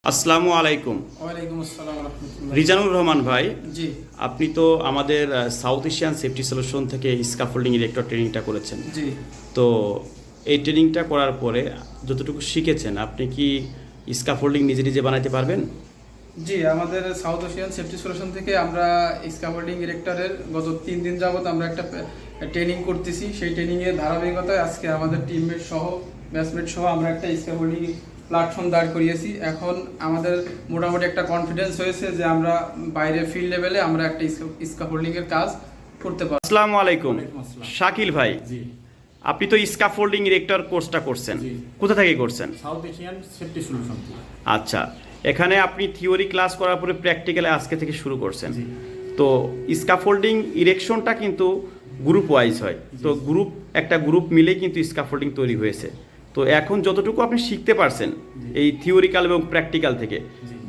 আসসালামু আলাইকুম। ওয়ালাইকুম আসসালাম ওয়া রাহমাতুল্লাহ। রিজানুর রহমান ভাই, জি আপনি তো আমাদের সাউথ এশিয়ান সেফটি সলিউশন থেকে স্কাফোল্ডিং ইলেকট্রো ট্রেনিংটা করেছেন। জি তো এই ট্রেনিংটা করার পরে যতটুকু শিখেছেন, আপনি কি স্কাফোল্ডিং নিজে নিজে বানাইতে পারবেন? জি আমাদের সাউথ এশিয়ান সেফটি সলিউশন থেকে আমরা স্ক্যাফোল্ডিং ইরেক্টরের গত 3 দিন যাবত আমরা একটা ট্রেনিং করতেছি। সেই ট্রেনিংয়ের ধারাবাহিকতায় আজকে আমাদের টিমমেট সহ ব্যাচমেট সহ আমরা একটা স্ক্যাফোল্ডিং প্ল্যাটফর্ম দাঁড় করিয়েছি। এখন আমাদের মোটামুটি একটা কনফিডেন্স হয়েছে যে আমরা বাইরে ফিল্ড লেভেলে আমরা একটা স্ক্যাফোল্ডিংয়ের কাজ করতে পারব। আসসালামু আলাইকুম। আসসালাম। শাকিল ভাই, জি আপনি তো স্কাফোল্ডিং ইরেক্টর কোর্সটা করছেন, জি। কোথা থেকে করছেন? South Asian safety solution. আচ্ছা, এখানে আপনি থিওরি ক্লাস করার পরে প্র্যাকটিক্যালে আজকে থেকে শুরু করছেন। জি তো স্কাফোল্ডিং ইরেকশনটা কিন্তু গ্রুপ ওয়াইজ হয়, তো একটা গ্রুপ মিলেই কিন্তু স্কাফোল্ডিং তৈরি হয়েছে। তো এখন যতটুকু আপনি শিখতে পারছেন এই থিওরিক্যাল এবং প্র্যাকটিক্যাল থেকে,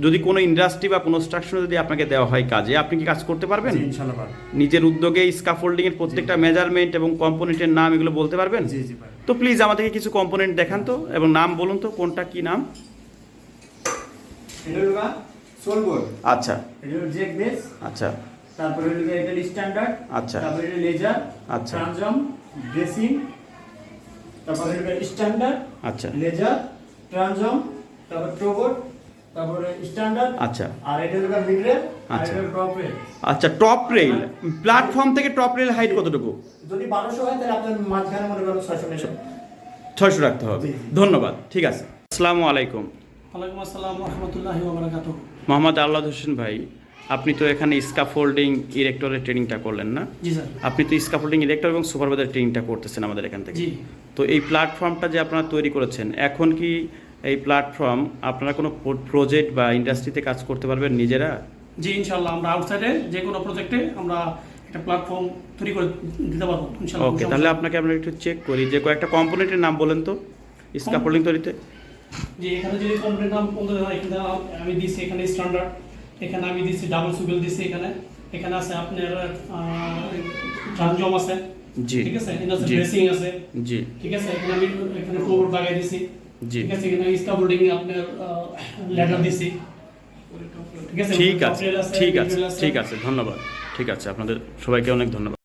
যদি কোনো ইন্ডাস্ট্রি বা কনস্ট্রাকশনে যদি আপনাকে দেওয়া হয় কাজে, আপনি কি কাজ করতে পারবেন? জি, ইনশাআল্লাহ পারবো। নিজের উদ্যোগে স্কাফোল্ডিং এর প্রত্যেকটা মেজারমেন্ট এবং কম্পোনেন্টের নাম এগুলো বলতে পারবেন? জি জি পারবো। তো প্লিজ আমাদেরকে কিছু কম্পোনেন্ট দেখান তো এবং নাম বলুন তো, কোনটা কি নাম? এটা হলো সোল বোর্ড, আচ্ছা এটা হলো জেক বেস, আচ্ছা তারপরে হলো এটা স্ট্যান্ডার্ড, আচ্ছা তারপরে এটা লেজার, আচ্ছা ট্রানজম, ড্রেসিং, তারপরে এটা স্ট্যান্ডার্ড, আচ্ছা লেজার, ট্রানজম, তারপর ট্রোবোর্ড, তারপরে স্ট্যান্ডার্ড, আচ্ছা আর এটা হলো মিড রেল, আর আচ্ছা। এটা হলো টপ রেল। আচ্ছা, টপ রেল প্ল্যাটফর্ম থেকে টপ রেল হাইট কতটুকু? যদি 1200 হয় তাহলে আপনার মাঝখানে মনে করেন 600 মিটার। 600 রাখতে হবে। জি। ধন্যবাদ, ঠিক আছে। আসসালামু আলাইকুম। ওয়ালাইকুম আসসালাম ওয়া রাহমাতুল্লাহি ওয়া বারাকাতুহু। মোহাম্মদ আল্লাদ হোসেন ভাই, আপনি তো এখানে স্কাফোল্ডিং ইরেক্টরের ট্রেনিংটা করলেন না? জি স্যার। আপনি তো স্কাফোল্ডিং ইরেক্টর এবং সুপারভাইজার ট্রেনিংটা করতেছেন আমাদের এখান থেকে। জি তো এই প্ল্যাটফর্মটা যে আপনারা তৈরি করেছেন, এখন কি এই প্ল্যাটফর্ম আপনারা কোনো প্রজেক্ট বা ইন্ডাস্ট্রিতে কাজ করতে পারবেন নিজেরা? জি ইনশাল্লাহ আমরা আউটসাইডে যে কোনো প্রজেক্টে আমরা একটা প্ল্যাটফর্ম তৈরি করে দিতে পারবো ইনশাল্লাহ। ওকে, তাহলে আপনাকে আমরা একটু চেক করি যে কয়েকটা কম্পোনেন্টের নাম বলেন তো স্কাফোল্ডিং তৈরিতে। যে এখানে যদি কম্পোনেন্ট নাম বলতে হয়, এখানে আমি দিচ্ছি এখানে স্ট্যান্ডার্ড, এখানে আমি দিচ্ছি ডাবল সুবেল দিচ্ছি, এখানে আছে আপনার ট্রানজম আছে, জি ঠিক আছে, এখানে আছে জি ড্রেসিং আছে, জি ঠিক আছে, এখানে আমি এখানে কোড লাগাই দিছি, জি ঠিক আছে, এখানে স্কাফোল্ডিং আপনার লেটার দিছি, ঠিক আছে, ঠিক আছে top rail ঠিক আছে mid rail ঠিক আছে, ধন্যবাদ। ঠিক আছে, আপনাদের সবাইকে অনেক ধন্যবাদ।